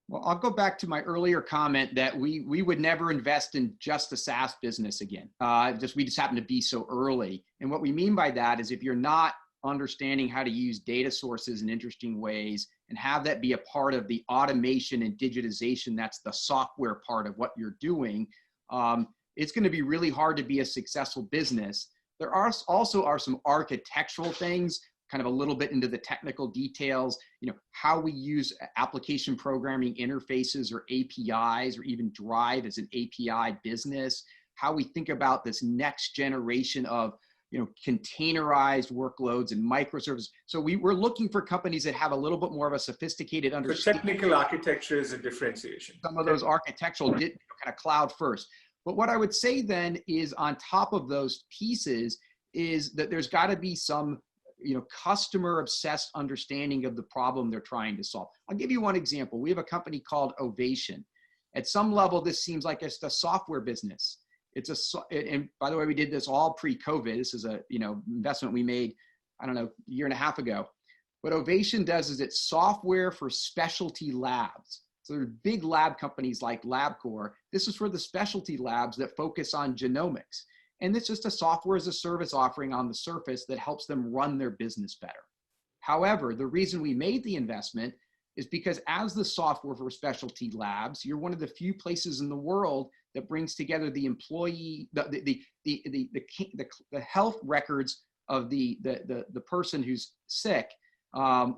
Well, I'll go back to my earlier comment that we would never invest in just a SaaS business again. We just happen to be so early. And what we mean by that is if you're not understanding how to use data sources in interesting ways and have that be a part of the automation and digitization, that's the software part of what you're doing, it's going to be really hard to be a successful business. There are also some architectural things, kind of a little bit into the technical details, you know, how we use application programming interfaces or APIs, or even Drive as an API business, how we think about this next generation of, you know, containerized workloads and microservices. So we're looking for companies that have a little bit more of a sophisticated understanding. So technical architecture is a differentiation. Some of those architectural kind of cloud first. But what I would say then is on top of those pieces is that there's got to be some, you know, customer obsessed understanding of the problem they're trying to solve. I'll give you one example. We have a company called Ovation. At some level, this seems like it's a software business. And by the way, we did this all pre-COVID. This is a, you know, investment we made, I don't know, a year and a half ago. What Ovation does is it's software for specialty labs. So there are big lab companies like LabCorp. This is for the specialty labs that focus on genomics. And it's just a software as a service offering on the surface that helps them run their business better. However, the reason we made the investment is because as the software for specialty labs, you're one of the few places in the world that brings together the employee, the health records of the person who's sick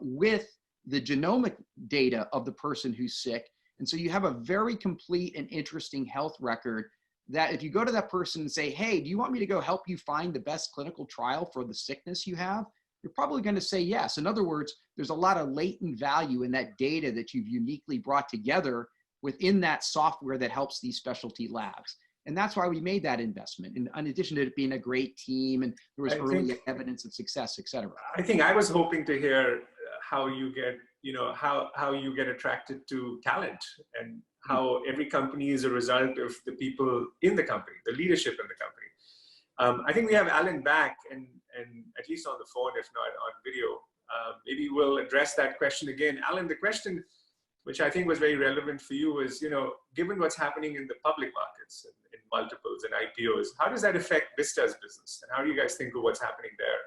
with the genomic data of the person who's sick. And so you have a very complete and interesting health record that if you go to that person and say, hey, do you want me to go help you find the best clinical trial for the sickness you have? You're probably going to say yes. In other words, there's a lot of latent value in that data that you've uniquely brought together within that software that helps these specialty labs. And that's why we made that investment, in addition to it being a great team and there was early evidence of success, et cetera. I think I was hoping to hear how you get, you know, how you get attracted to talent and how every company is a result of the people in the company, the leadership in the company. I think we have Alan back and at least on the phone, if not on video. Maybe we'll address that question again. Alan, the question, which I think was very relevant for you, is, you know, given what's happening in the public markets and in multiples and IPOs, how does that affect Vista's business? And how do you guys think of what's happening there?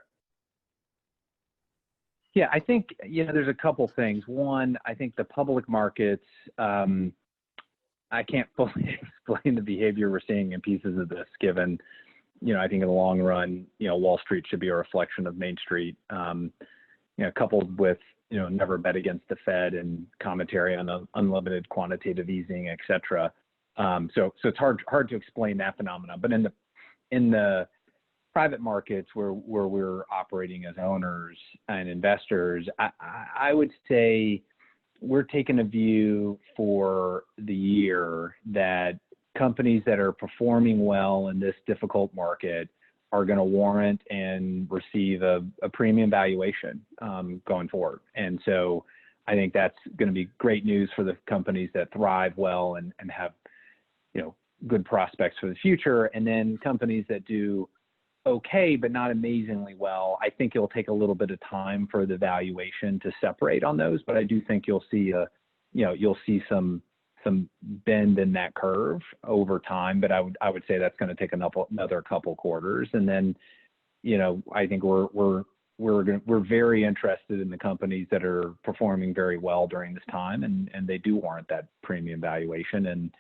Yeah, I think, you know, there's a couple things. One, I think the public markets, I can't fully explain the behavior we're seeing in pieces of this, given, you know, I think in the long run, you know, Wall Street should be a reflection of Main Street, you know, coupled with never bet against the Fed and commentary on the unlimited quantitative easing, et cetera. So it's hard to explain that phenomenon. But in the private markets where we're operating as owners and investors, I would say we're taking a view for the year that companies that are performing well in this difficult market are going to warrant and receive a premium valuation going forward. And so I think that's going to be great news for the companies that thrive well and have, good prospects for the future. And then companies that do okay, but not amazingly well, I think it'll take a little bit of time for the valuation to separate on those. But I do think you'll see some bend in that curve over time. But I would say that's going to take another couple quarters. And then, I think we're very interested in the companies that are performing very well during this time, and they do warrant that premium valuation.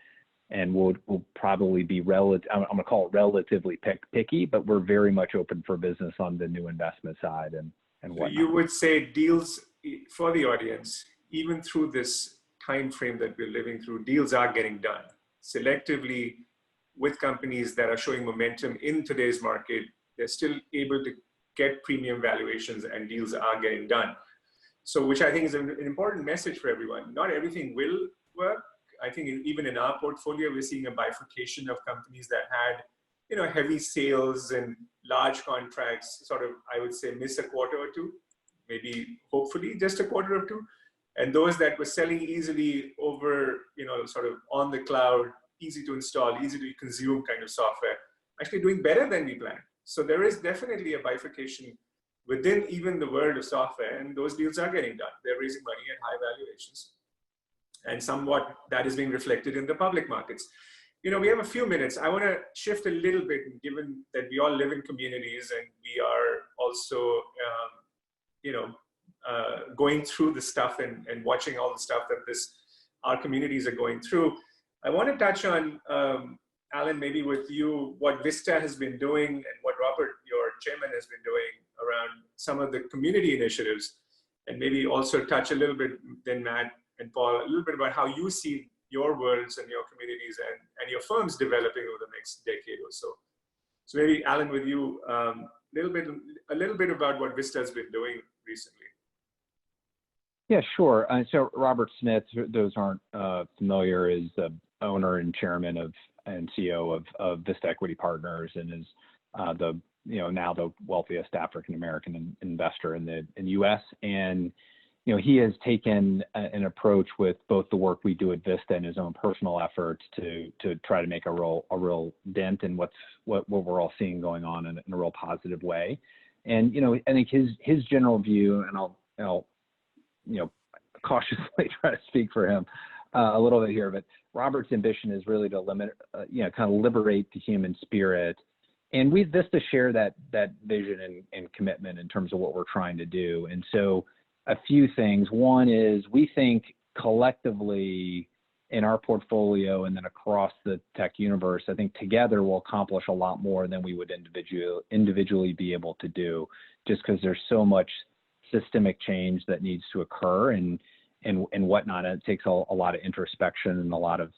And we'll probably be I'm going to call it relatively picky, but we're very much open for business on the new investment side and whatnot. So you would say deals, for the audience, even through this time frame that we're living through, deals are getting done selectively with companies that are showing momentum in today's market. They're still able to get premium valuations, and deals are getting done. So, which I think is an important message for everyone. Not everything will work. I think even in our portfolio, we're seeing a bifurcation of companies that had, heavy sales and large contracts, sort of, I would say, miss a quarter or two, maybe hopefully just a quarter or two. And those that were selling easily over, sort of on the cloud, easy to install, easy to consume kind of software, actually doing better than we planned. So there is definitely a bifurcation within even the world of software, and those deals are getting done. They're raising money at high valuations. And somewhat that is being reflected in the public markets. We have a few minutes. I want to shift a little bit, given that we all live in communities and we are also, going through the stuff and watching all the stuff that our communities are going through. I want to touch on, Alan, maybe with you, what Vista has been doing and what Robert, your chairman, has been doing around some of the community initiatives, and maybe also touch a little bit, then Matt and Paul, a little bit about how you see your worlds and your communities and your firms developing over the next decade or so. So maybe Alan, with you, a little bit about what Vista has been doing recently. Yeah, sure. So Robert Smith, those aren't familiar, is the owner and chairman and CEO of Vista Equity Partners, and is now the wealthiest African American investor in the U.S. And he has taken an approach with both the work we do at Vista and his own personal efforts to try to make a real dent in what we're all seeing going on in a real positive way. And I think his general view, and I'll cautiously try to speak for him a little bit here, but Robert's ambition is really to kind of liberate the human spirit. And we Vista share that vision and commitment in terms of what we're trying to do. And so a few things. One is we think collectively in our portfolio and then across the tech universe, I think together we'll accomplish a lot more than we would individually be able to do, just because there's so much systemic change that needs to occur and whatnot. And it takes a lot of introspection and a lot of,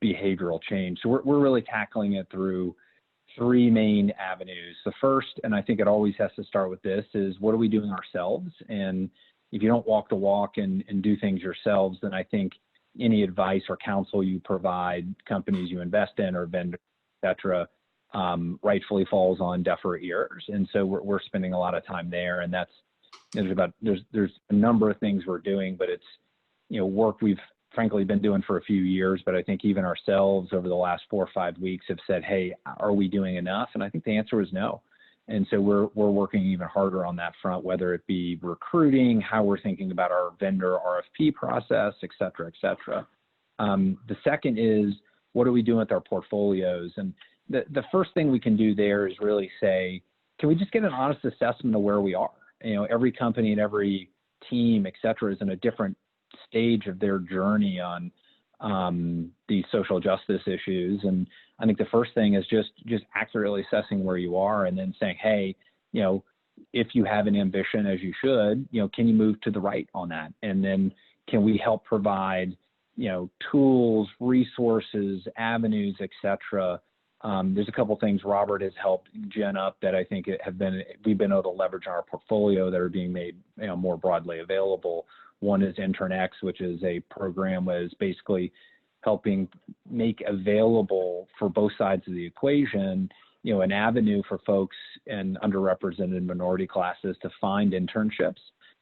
behavioral change. So we're really tackling it through three main avenues. The first, and I think it always has to start with this, is what are we doing ourselves? And if you don't walk the walk and do things yourselves, then I think any advice or counsel you provide companies you invest in or vendors, et cetera, rightfully falls on deafer ears. And so we're spending a lot of time there. And there's a number of things we're doing, but it's, work we've frankly been doing for a few years, but I think even ourselves over the last 4 or 5 weeks have said, hey, are we doing enough? And I think the answer is no. And so we're working even harder on that front, whether it be recruiting, how we're thinking about our vendor RFP process, et cetera, et cetera. The second is, what are we doing with our portfolios? And the first thing we can do there is really say, can we just get an honest assessment of where we are? Every company and every team, et cetera, is in a different stage of their journey on these social justice issues. And I think the first thing is just accurately assessing where you are and then saying, hey, if you have an ambition, as you should, can you move to the right on that? And then can we help provide, tools, resources, avenues, et cetera. There's a couple things Robert has helped gin up that I think we've been able to leverage in our portfolio that are being made, more broadly available. One is Intern X, which is a program that is basically helping make available for both sides of the equation, an avenue for folks in underrepresented minority classes to find internships.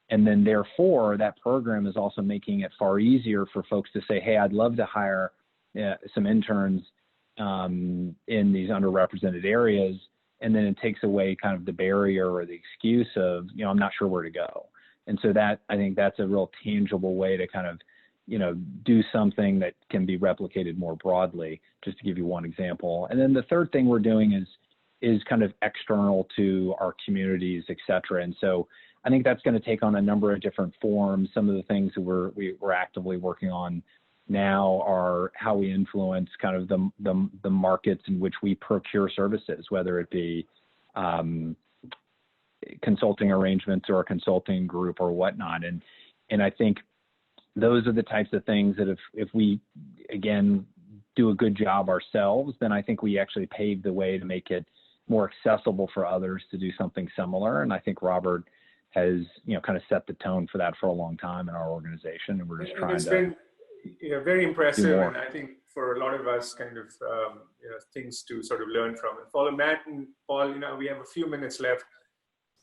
And then therefore, that program is also making it far easier for folks to say, hey, I'd love to hire some interns in these underrepresented areas. And then it takes away kind of the barrier or the excuse of, I'm not sure where to go. And so I think that's a real tangible way to kind of, do something that can be replicated more broadly, just to give you one example. And then the third thing we're doing is kind of external to our communities, et cetera. And so I think that's going to take on a number of different forms. Some of the things that we're actively working on now are how we influence kind of the markets in which we procure services, whether it be consulting arrangements or a consulting group or whatnot. And I think those are the types of things that if we, again, do a good job ourselves, then I think we actually pave the way to make it more accessible for others to do something similar. And I think Robert has, kind of set the tone for that for a long time in our organization. And we're just trying to. Been, very impressive. more. And I think for a lot of us kind of, things to sort of learn from. And follow Matt and Paul, we have a few minutes left.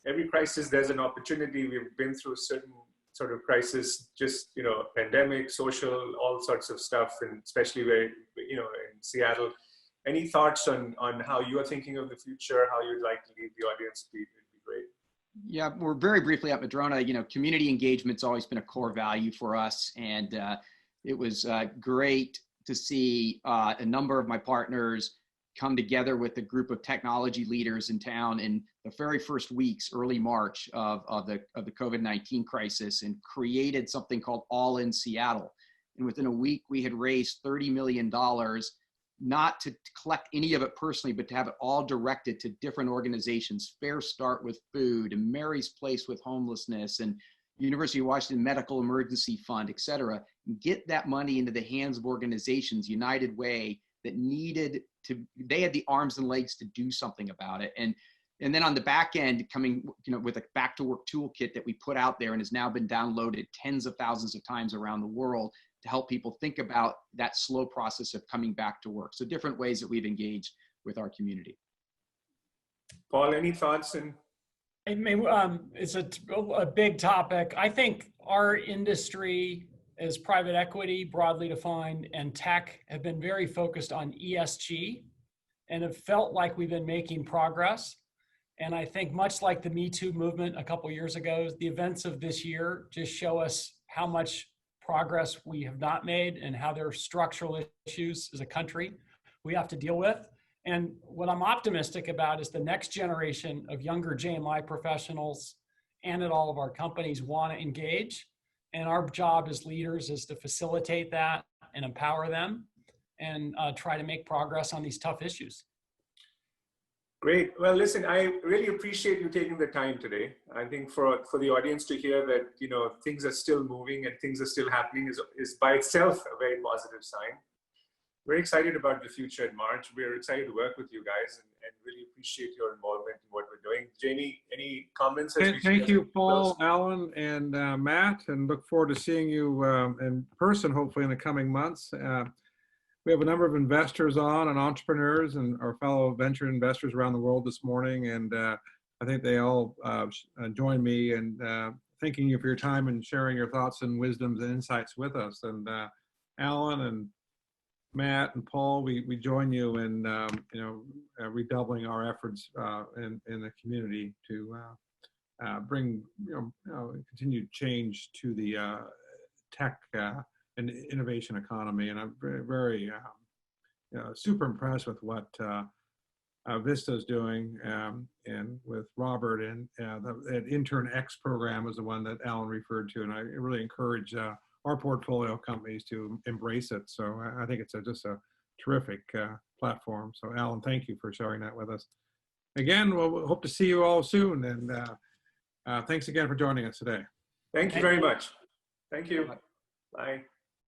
Every crisis, there's an opportunity. We've been through certain sort of crisis, just, pandemic, social, all sorts of stuff, and especially where, in Seattle. Any thoughts on how you are thinking of the future, how you'd like to leave the audience? It'd be great. Yeah, we're very briefly at Madrona. Community engagement's always been a core value for us, and it was great to see a number of my partners come together with a group of technology leaders in town in the very first weeks, early March of the COVID-19 crisis, and created something called All in Seattle. And within a week, we had raised $30 million, not to collect any of it personally, but to have it all directed to different organizations, Fair Start with food, and Mary's Place with homelessness, and University of Washington Medical Emergency Fund, et cetera, and get that money into the hands of organizations, United Way, that needed to, they had the arms and legs to do something about it. And then on the back end, coming, with a back to work toolkit that we put out there and has now been downloaded tens of thousands of times around the world to help people think about that slow process of coming back to work. So different ways that we've engaged with our community. Paul, any thoughts? I mean, it's a big topic. I think our industry as private equity, broadly defined, and tech have been very focused on ESG and have felt like we've been making progress. And I think much like the Me Too movement a couple years ago, the events of this year just show us how much progress we have not made and how there are structural issues as a country we have to deal with. And what I'm optimistic about is the next generation of younger JMI professionals and at all of our companies want to engage. And our job as leaders is to facilitate that and empower them and try to make progress on these tough issues. Great. Well, listen, I really appreciate you taking the time today. I think for the audience to hear that, things are still moving and things are still happening is by itself a very positive sign. We're excited about the future in March. We're excited to work with you guys and really appreciate your involvement in what we're doing. Jamie, any comments? Thank you, Paul, Alan, and Matt, and look forward to seeing you in person, hopefully in the coming months. We have a number of investors on and entrepreneurs and our fellow venture investors around the world this morning. And I think they all join me in thanking you for your time and sharing your thoughts and wisdoms and insights with us. And Alan and Matt and Paul, we join you in redoubling our efforts in the community to bring continued change to the tech and innovation economy. And I'm very super impressed with what Vista is doing, and with Robert, and that Intern X program is the one that Alan referred to, and I really encourage our portfolio companies to embrace it. So I think it's just a terrific platform. So Alan, thank you for sharing that with us. again, we'll hope to see you all soon. And thanks again for joining us today. Thank you very much. Thank you. Bye.